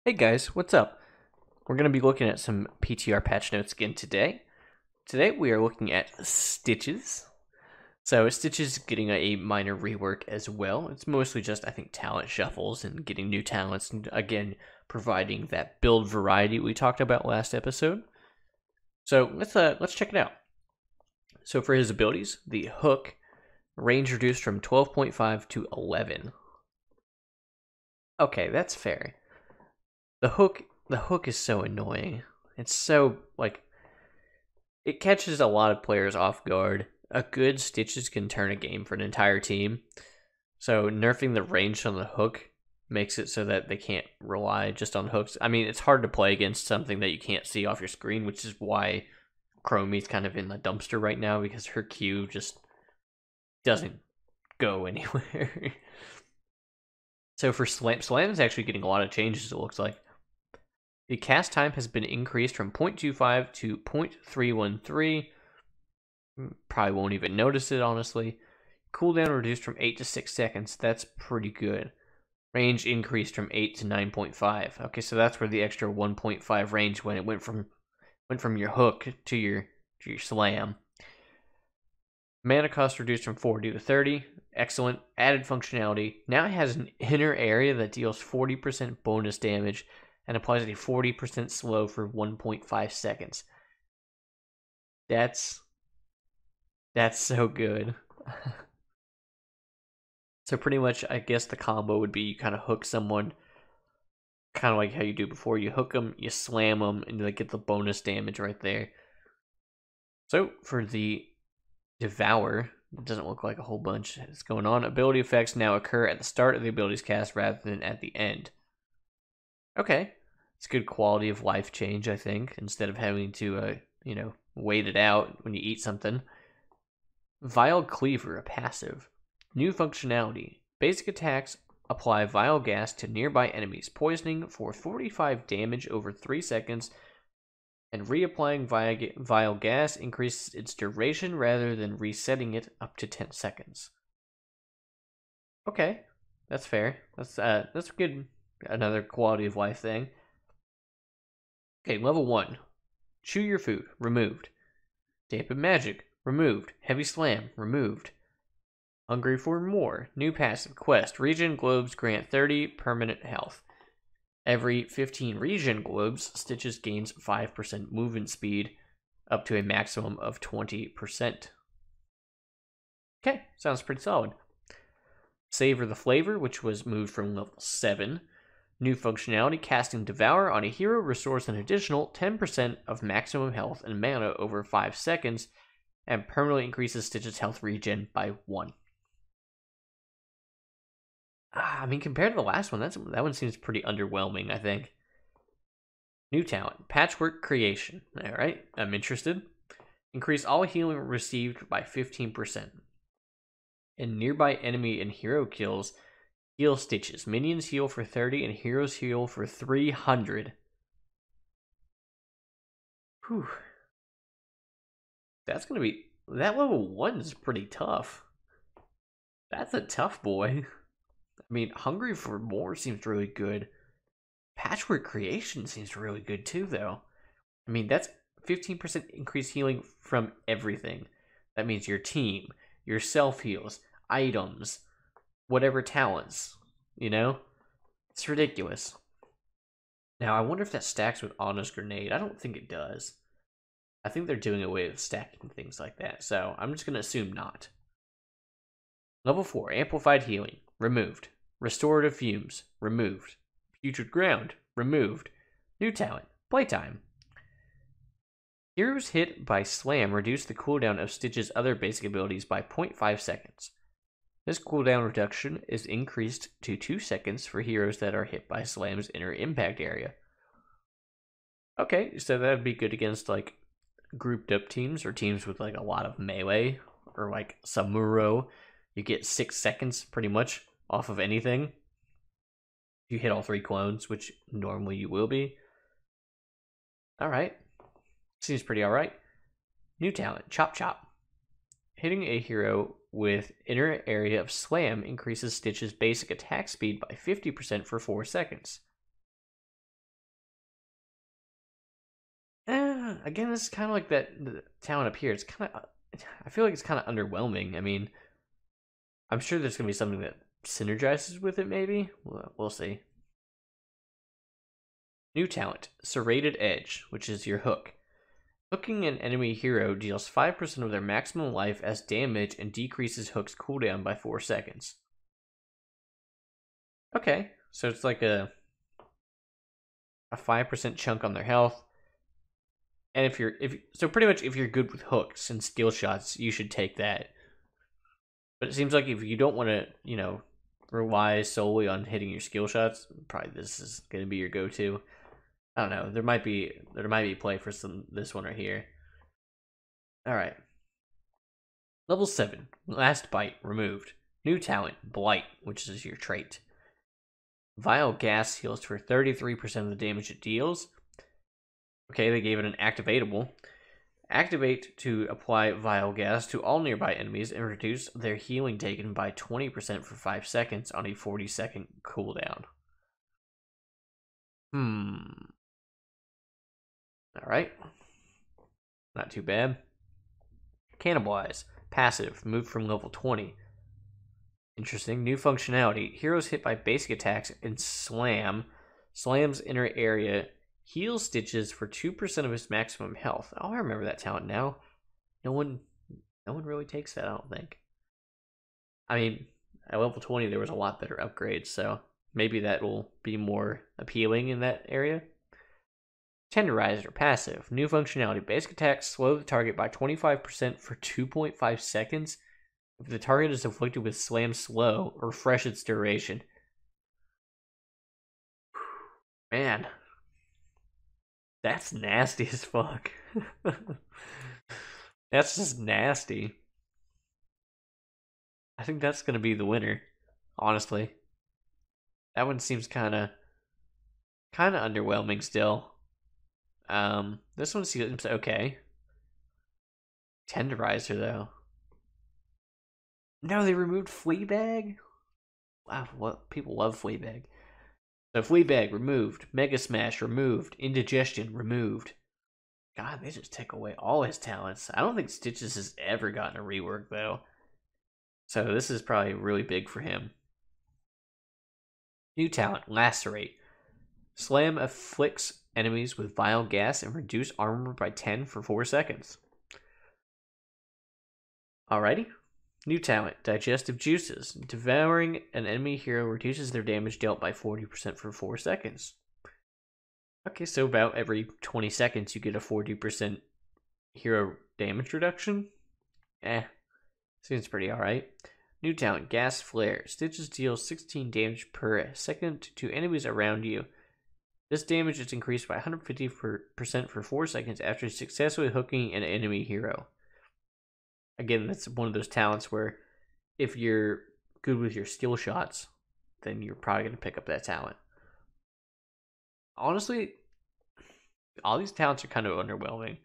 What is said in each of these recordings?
Hey guys, what's up? We're going to be looking at some PTR patch notes again today. Today we are looking at Stitches. So Stitches is getting a minor rework as well. It's mostly just, I think, talent shuffles and getting new talents and, again, providing that build variety we talked about last episode. So let's check it out. So for his abilities, the hook, range reduced from 12.5 to 11. Okay, that's fair. The hook is so annoying. It's so like it catches a lot of players off guard. A good Stitches can turn a game for an entire team. So nerfing the range on the hook makes it so that they can't rely just on hooks. I mean, it's hard to play against something that you can't see off your screen, which is why Chromie's kind of in the dumpster right now because her Q just doesn't go anywhere. So for Slam is actually getting a lot of changes, it looks like. The cast time has been increased from 0.25 to 0.313. Probably won't even notice it, honestly. Cooldown reduced from 8 to 6 seconds. That's pretty good. Range increased from 8 to 9.5. Okay, so that's where the extra 1.5 range when it went from your hook to your slam. Mana cost reduced from 40 to 30. Excellent. Added functionality. Now it has an inner area that deals 40% bonus damage and applies a 40% slow for 1.5 seconds. That's so good. So pretty much, I guess the combo would be you kind of hook someone, kind of like how you do before. You hook them, you slam them, and they get the bonus damage right there. So for the Devour, it doesn't look like a whole bunch is going on. Ability effects now occur at the start of the ability's cast rather than at the end. Okay, it's good quality of life change, I think, instead of having to, wait it out when you eat something. Vile Cleaver, a passive. New functionality. Basic attacks apply vile gas to nearby enemies, poisoning for 45 damage over 3 seconds, and reapplying vile gas increases its duration rather than resetting it up to 10 seconds. Okay, that's fair. That's good. Another quality of life thing. Okay, level 1. Chew your food, removed. Dampen magic, removed. Heavy slam, removed. Hungry for more. New passive quest. Regen globes grant 30 permanent health. Every 15 regen globes, Stitches gains 5% movement speed, up to a maximum of 20%. Okay, sounds pretty solid. Savor the Flavor, which was moved from level 7. New functionality, casting Devour on a hero restores an additional 10% of maximum health and mana over 5 seconds, and permanently increases Stitch's health regen by 1. I mean, compared to the last one, that one seems pretty underwhelming, I think. New talent, Patchwork Creation. All right, I'm interested. Increase all healing received by 15%. And nearby enemy and hero kills, heal Stitches. Minions heal for 30 and heroes heal for 300. Whew. That's going to be... That level 1 is pretty tough. That's a tough boy. I mean, Hungry for More seems really good. Patchwork Creation seems really good too, though. I mean, that's 15% increased healing from everything. That means your team, your self heals, items, whatever talents, you know? It's ridiculous. Now, I wonder if that stacks with Honest Grenade. I don't think it does. I think they're doing away with stacking things like that, so I'm just going to assume not. Level 4, Amplified Healing, removed. Restorative Fumes, removed. Putrid Ground, removed. New talent, Playtime. Heroes hit by Slam reduce the cooldown of Stitch's other basic abilities by 0.5 seconds. This cooldown reduction is increased to 2 seconds for heroes that are hit by Slam's inner impact area. Okay, so that would be good against like grouped up teams or teams with like a lot of melee or like Samuro. You get 6 seconds pretty much off of anything. You hit all 3 clones, which normally you will be. Alright. Seems pretty alright. New talent, Chop Chop. Hitting a hero with inner area of Slam increases Stitch's basic attack speed by 50% for 4 seconds. Again, this is kind of like that the talent up here. It's kind of, I feel like it's kind of underwhelming. I mean, I'm sure there's gonna be something that synergizes with it. Maybe we'll see. New talent, Serrated Edge, which is your hook. Hooking an enemy hero deals 5% of their maximum life as damage and decreases Hook's cooldown by 4 seconds. Okay, so it's like a 5% chunk on their health. And so pretty much if you're good with hooks and skill shots, you should take that. But it seems like if you don't want to, rely solely on hitting your skill shots, probably this is going to be your go-to. I don't know. There might be play for this one right here. All right. Level 7, Last Bite removed. New talent, Blight, which is your trait. Vile Gas heals for 33% of the damage it deals. Okay, they gave it an activatable. Activate to apply Vile Gas to all nearby enemies and reduce their healing taken by 20% for 5 seconds on a 40-second cooldown. Alright. Not too bad. Cannibalize. Passive. Moved from level 20. Interesting. New functionality. Heroes hit by basic attacks and slams inner area, heals Stitches for 2% of his maximum health. Oh, I remember that talent now. No one really takes that, I don't think. I mean, at level 20 there was a lot better upgrades, so maybe that will be more appealing in that area. Tenderizer, passive. New functionality. Basic attacks slow the target by 25% for 2.5 seconds. If the target is afflicted with Slam Slow, refresh its duration. Man. That's nasty as fuck. That's just nasty. I think that's going to be the winner, honestly. That one seems kind of underwhelming still. This one seems okay. Tenderizer, though. No, they removed Fleabag? Wow, what people love Fleabag. So Fleabag removed, Mega Smash removed, Indigestion removed. God, they just take away all his talents. I don't think Stitches has ever gotten a rework, though. So this is probably really big for him. New talent, Lacerate. Slam afflicts enemies with Vile Gas and reduce armor by 10 for 4 seconds. Alrighty. New talent, Digestive Juices. Devouring an enemy hero reduces their damage dealt by 40% for 4 seconds. Okay, so about every 20 seconds you get a 40% hero damage reduction. Seems pretty alright. New talent, Gas Flare. Stitches deals 16 damage per second to enemies around you. This damage is increased by 150% for 4 seconds after successfully hooking an enemy hero. Again, that's one of those talents where if you're good with your skill shots, then you're probably going to pick up that talent. Honestly, all these talents are kind of underwhelming.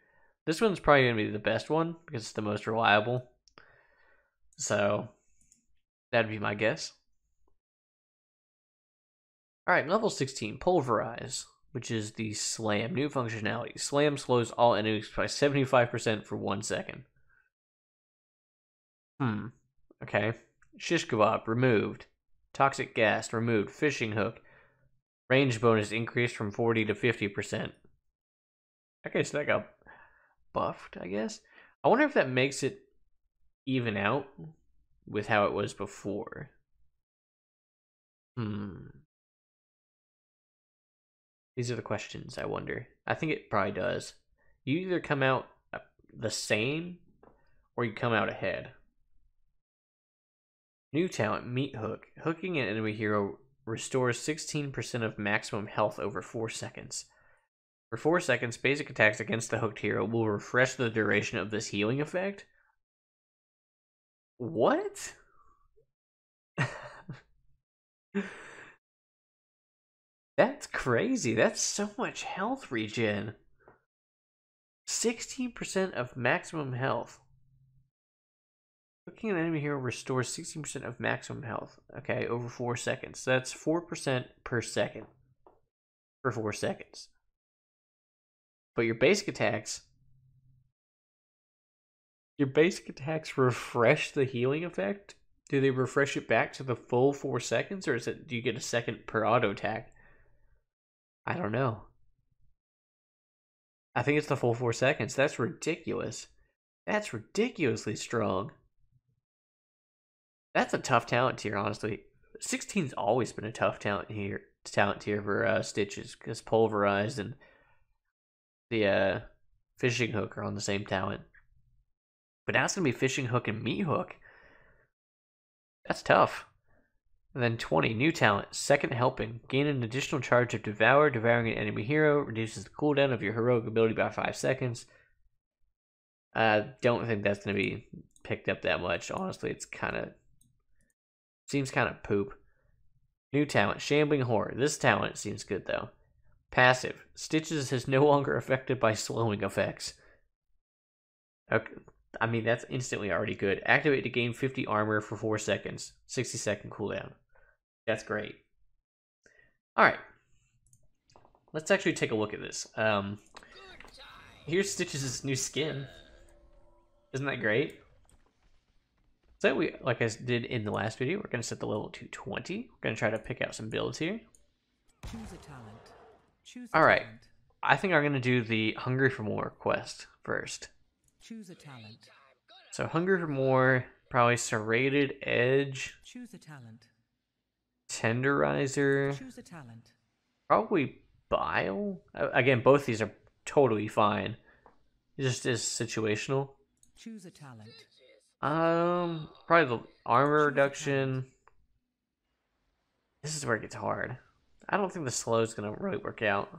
This one's probably going to be the best one because it's the most reliable. So, that'd be my guess. Alright, level 16, Pulverize, which is the Slam. New functionality. Slam slows all enemies by 75% for 1 second. Okay. Shish Kebab, removed. Toxic Gas, removed. Fishing Hook. Range bonus increased from 40 to 50%. Okay, so that got buffed, I guess. I wonder if that makes it even out with how it was before. These are the questions, I wonder. I think it probably does. You either come out the same or you come out ahead. New talent, Meat Hook. Hooking an enemy hero restores 16% of maximum health over 4 seconds. For 4 seconds, basic attacks against the hooked hero will refresh the duration of this healing effect. What? That's crazy. That's so much health regen. 16% of maximum health. Hooking an enemy hero restores 16% of maximum health. Okay, over 4 seconds. So that's 4% per second. For 4 seconds. But your basic attacks refresh the healing effect? Do they refresh it back to the full 4 seconds, or do you get a second per auto attack? I don't know. I think it's the full 4 seconds. That's ridiculous. That's ridiculously strong. That's a tough talent tier, honestly. 16's always been a tough talent tier for Stitches, because Pulverized and the Fishing Hook are on the same talent. But now it's going to be Fishing Hook and Meat Hook. That's tough. And then 20, new talent, Second Helping. Gain an additional charge of Devour. Devouring an enemy hero reduces the cooldown of your heroic ability by 5 seconds. I don't think that's going to be picked up that much. Honestly, it's seems kind of poop. New talent, Shambling Horror. This talent seems good, though. Passive, Stitches is no longer affected by slowing effects. Okay. I mean, that's instantly already good. Activate to gain 50 armor for 4 seconds. 60-second cooldown. That's great. Alright. Let's actually take a look at this. Here's Stitches' new skin. Isn't that great? So like I did in the last video, we're going to set the level to 20. We're going to try to pick out some builds here. Choose a talent. Alright. I think I'm going to do the Hungry for More quest first. Choose a talent. So Hungry for More, probably Serrated Edge. Choose a talent. Tenderizer. Choose a talent. Probably Bile. Again, both these are totally fine. It just is situational. Choose a talent. Probably the armor reduction. This is where it gets hard. I don't think the slow is gonna really work out.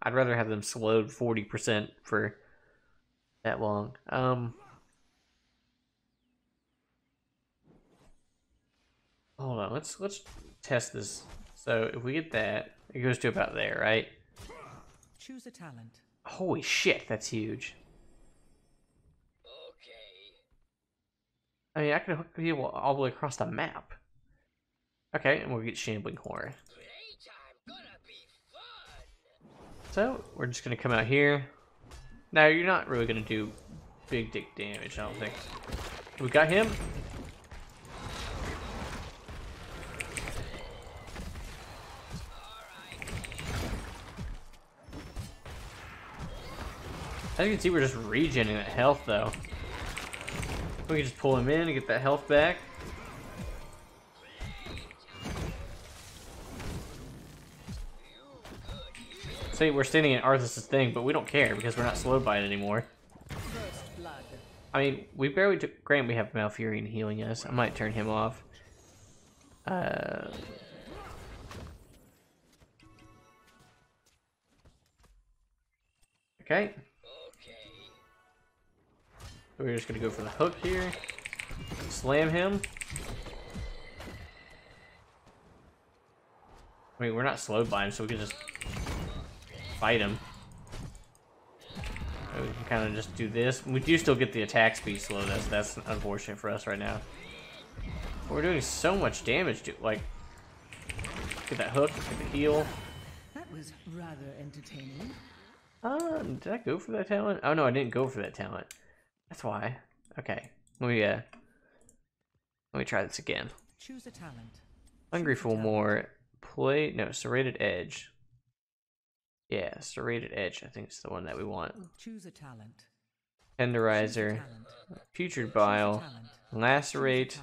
I'd rather have them slowed 40% for that long. Hold on, let's test this. So if we get that, it goes to about there, right? Choose a talent. Holy shit, that's huge. I mean, I can hook people all the way across the map. Okay, and we'll get Shambling Horror. So, we're just going to come out here. Now, you're not really going to do big dick damage, I don't think. We got him. As you can see, we're just regenerating that health, though. We can just pull him in and get that health back. See, we're standing in Arthas' thing, but we don't care because we're not slowed by it anymore. I mean, we barely took... Grant, we have Malfurion healing us. I might turn him off. Okay. We're just gonna go for the hook here. Slam him. I mean, we're not slowed by him, so we can just fight him. We can kind of just do this. We do still get the attack speed slow. That's unfortunate for us right now. But we're doing so much damage to, like, get that hook, get the heal. That was rather entertaining. Did I go for that talent? Oh no, I didn't go for that talent. That's why. Okay. Let me try this again. Choose a talent. Hungry for more. Serrated Edge. Yeah, Serrated Edge, I think it's the one that we want. Choose a talent. Tenderizer. Putrid Bile. Lacerate.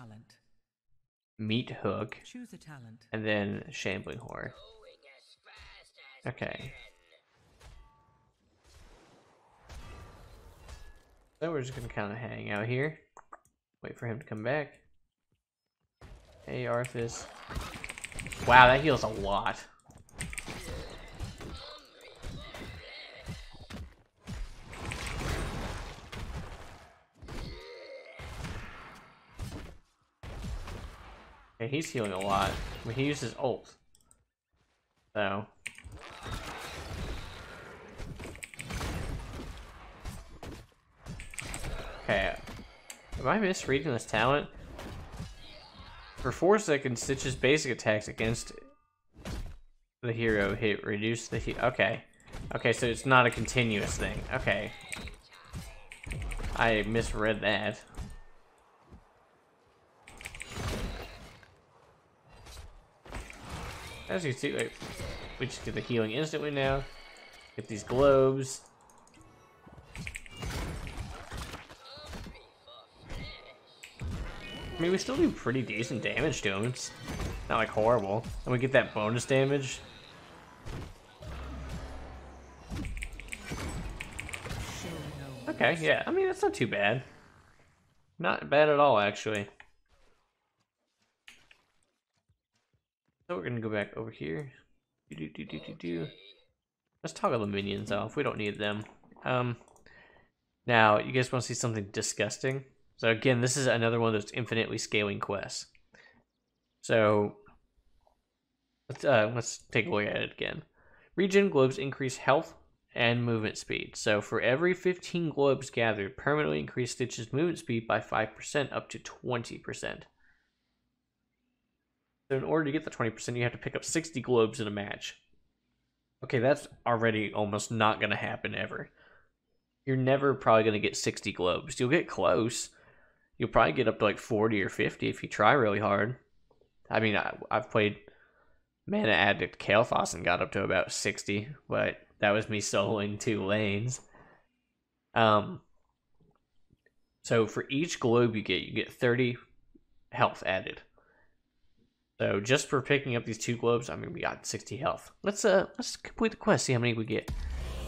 Meat Hook. Choose a talent. And then Shambling Horror. Okay. So we're just gonna kind of hang out here. Wait for him to come back. Hey, Arthas. Wow, that heals a lot. Okay, he's healing a lot. I mean, he uses ult. So. Okay. Am I misreading this talent? For 4 seconds, Stitch's basic attacks against the hero reduce the heal. Okay. Okay, so it's not a continuous thing. Okay. I misread that. As you see, like, we just get the healing instantly now. Get these globes. I mean, we still do pretty decent damage to him. It's not like horrible. And we get that bonus damage. Okay, yeah. I mean, that's not too bad. Not bad at all, actually. So we're gonna go back over here. Let's toggle the minions off. We don't need them. Now, you guys want to see something disgusting? So again, this is another one of those infinitely scaling quests. So let's take a look at it again. Regen globes increase health and movement speed. So for every 15 globes gathered, permanently increase Stitch's movement speed by 5% up to 20%. So in order to get the 20%, you have to pick up 60 globes in a match. Okay, that's already almost not going to happen ever. You're never probably going to get 60 globes. You'll get close. You'll probably get up to like 40 or 50 if you try really hard. I mean, I've played Mana Addict Kael'thas and got up to about 60, but that was me soloing 2 lanes. So for each globe you get 30 health added. So just for picking up these 2 globes, I mean, we got 60 health. Let's complete the quest, see how many we get.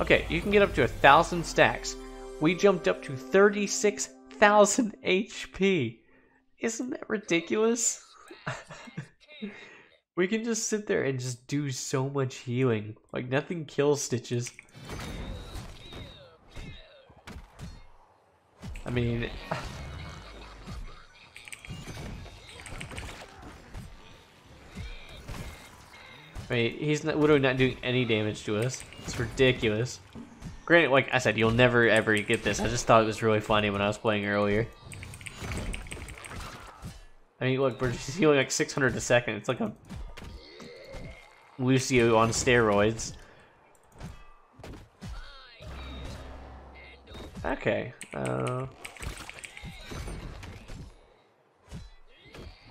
Okay, you can get up to 1,000 stacks. We jumped up to 36,000 HP. Isn't that ridiculous? We can just sit there and just do so much healing. Like, nothing kills Stitches. I mean... he's literally not doing any damage to us. It's ridiculous. Granted, like I said, you'll never ever get this. I just thought it was really funny when I was playing earlier. I mean, look, we're just healing like 600 a second. It's like a Lucio on steroids. Okay.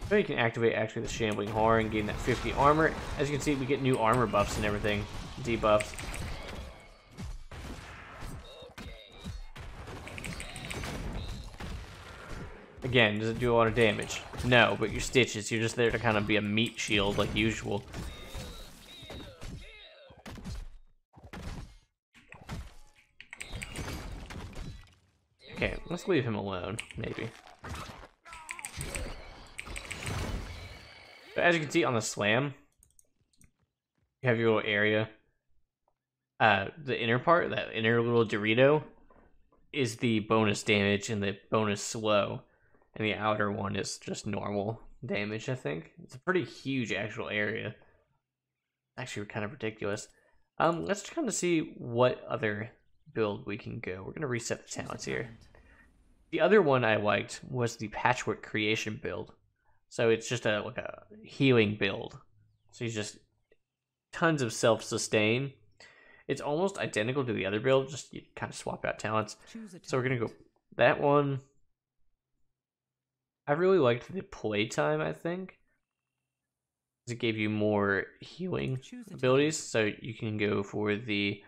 So you can activate actually the Shambling Horror and gain that 50 armor. As you can see, we get new armor buffs and everything. Debuffs. Again, does it do a lot of damage? No, but your Stitches, you're just there to kind of be a meat shield like usual. Okay, let's leave him alone, maybe. So as you can see on the slam, you have your little area. The inner part, that inner little Dorito, is the bonus damage and the bonus slow. And the outer one is just normal damage, I think. It's a pretty huge actual area. Actually, kind of ridiculous. Let's kind of see what other build we can go. We're going to reset the talents here. The other one I liked was the Patchwork Creation build. So it's just like a healing build. So you just tons of self-sustain. It's almost identical to the other build, just you kind of swap out talents. So we're gonna go that one. I really liked the playtime, I think. It gave you more healing abilities. So you can go for the...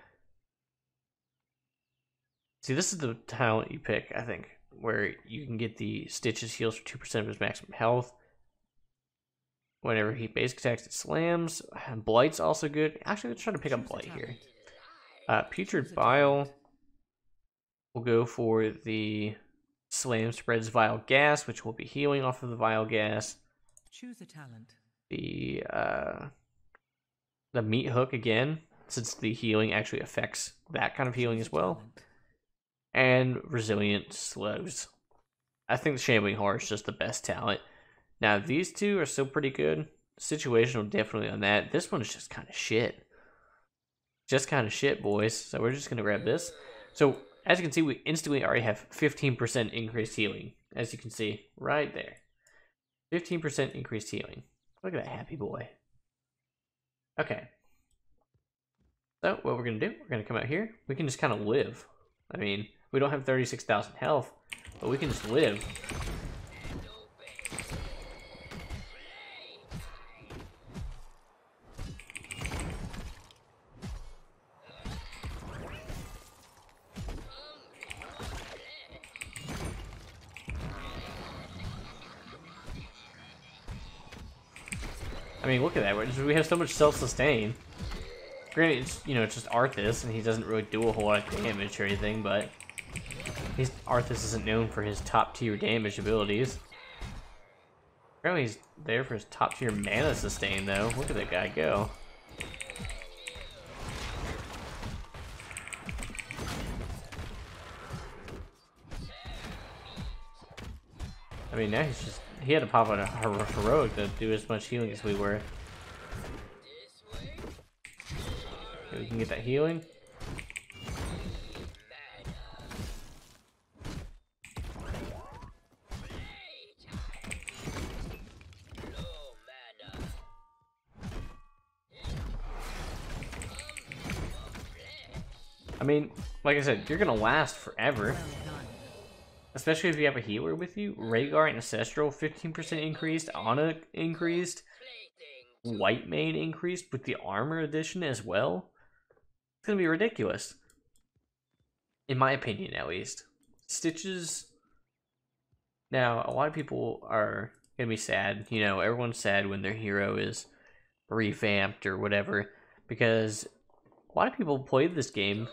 See, this is the talent you pick, I think, where you can get the Stitches heals for 2% of his maximum health. Whenever he basic attacks, it slams. Blight's also good. Actually, let's try to pick up Blight here. Putrid Bile. We'll go for the Slam spreads Vile Gas, which will be healing off of the Vile Gas. Choose a talent. The Meat Hook again, since the healing actually affects that kind of healing as well. And Resilient Slows. I think the Shambling Horror is just the best talent. Now, these two are still pretty good. Situational, definitely on that. This one is just kind of shit. Just kind of shit, boys. So we're just going to grab this. So, as you can see, we instantly already have 15% increased healing. As you can see, right there. 15% increased healing. Look at that happy boy. Okay. So what we're going to do, we're going to come out here. We can just kind of live. I mean, we don't have 36,000 health, but we can just live. I mean, look at that. We have so much self-sustain. Granted, it's, you know, it's just Arthas, and he doesn't really do a whole lot of damage or anything, but Arthas isn't known for his top-tier damage abilities. Apparently he's there for his top-tier mana sustain, though. Look at that guy go. I mean, now he had to pop on a heroic to do as much healing as we were. Okay, we can get that healing. I mean, like I said, you're gonna last forever. Especially if you have a healer with you. Rhaegar Ancestral 15% increased, Ana increased, White Mane increased with the armor edition as well. It's gonna be ridiculous. In my opinion, at least. Stitches. Now, a lot of people are gonna be sad. You know, everyone's sad when their hero is revamped or whatever. Because a lot of people played this game.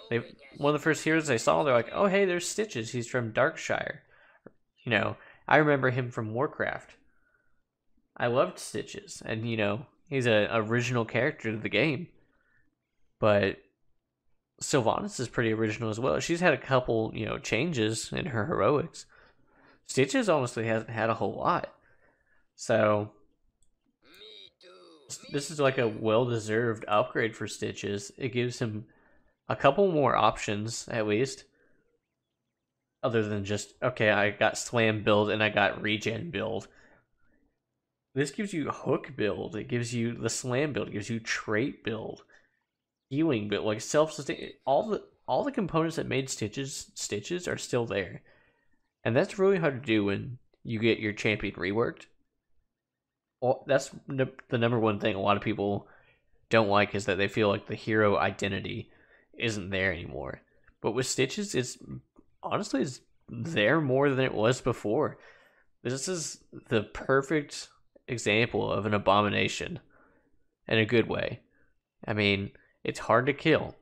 One of the first heroes they saw, they're like, oh, hey, there's Stitches. He's from Darkshire. You know, I remember him from Warcraft. I loved Stitches. And, you know, he's an original character to the game. But Sylvanas is pretty original as well. She's had a couple, you know, changes in her heroics. Stitches honestly hasn't had a whole lot. So this is like a well-deserved upgrade for Stitches. It gives him a couple more options, at least. Other than just, okay, I got slam build and I got regen build. This gives you hook build. It gives you the slam build. It gives you trait build. Healing build. Like self-sustain. All the components that made Stitches are still there. And that's really hard to do when you get your champion reworked. Well, that's the number one thing a lot of people don't like, is that they feel like the hero identity isn't there anymore. But with Stitches, it's there more than it was before. This is the perfect example of an abomination in a good way. I mean, it's hard to kill.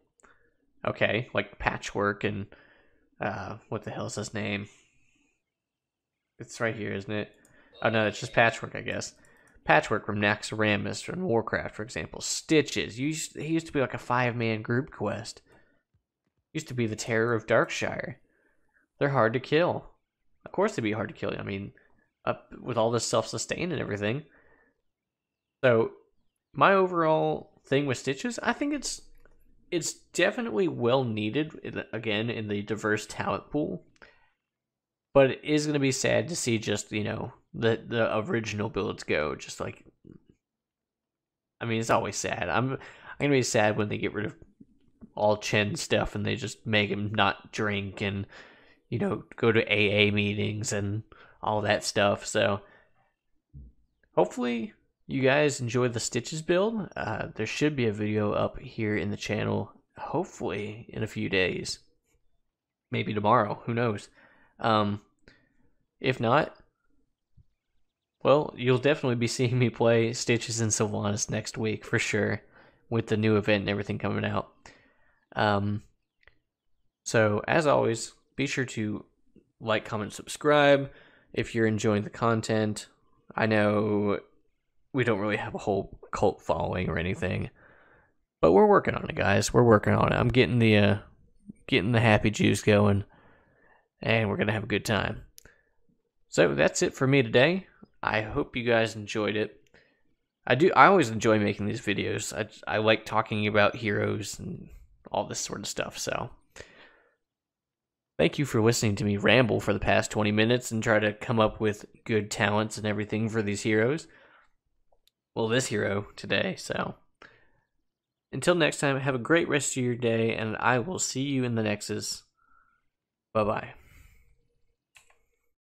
Okay, like Patchwork and what the hell is his name? It's right here, isn't it? Oh no, it's just Patchwork, I guess. Patchwork from Naxxramas from Warcraft, for example. Stitches. He used to be like a 5-man group quest. Used to be the terror of Darkshire. They're hard to kill. Of course they'd be hard to kill. I mean, with all this self-sustain and everything. So, my overall thing with Stitches, I think it's definitely well needed, again, in the diverse talent pool. But it is going to be sad to see just, you know, the original builds go. Just like, I mean, it's always sad. I'm going to be sad when they get rid of all Chen stuff and they just make him not drink and, you know, go to AA meetings and all that stuff. So, hopefully you guys enjoy the Stitches build. There should be a video up here in the channel, hopefully in a few days. Maybe tomorrow, who knows. If not, well, you'll definitely be seeing me play Stitches and Sylvanas next week for sure, with the new event and everything coming out. So as always, be sure to like, comment, subscribe if you're enjoying the content. I know we don't really have a whole cult following or anything, but we're working on it, guys. We're working on it. I'm getting the happy juice going, and we're gonna have a good time. So that's it for me today. I hope you guys enjoyed it. I always enjoy making these videos. I like talking about heroes and all this sort of stuff. So thank you for listening to me ramble for the past 20 minutes and try to come up with good talents and everything for these heroes. Well, this hero today, so Until next time, have a great rest of your day, and I will see you in the Nexus. Bye-bye.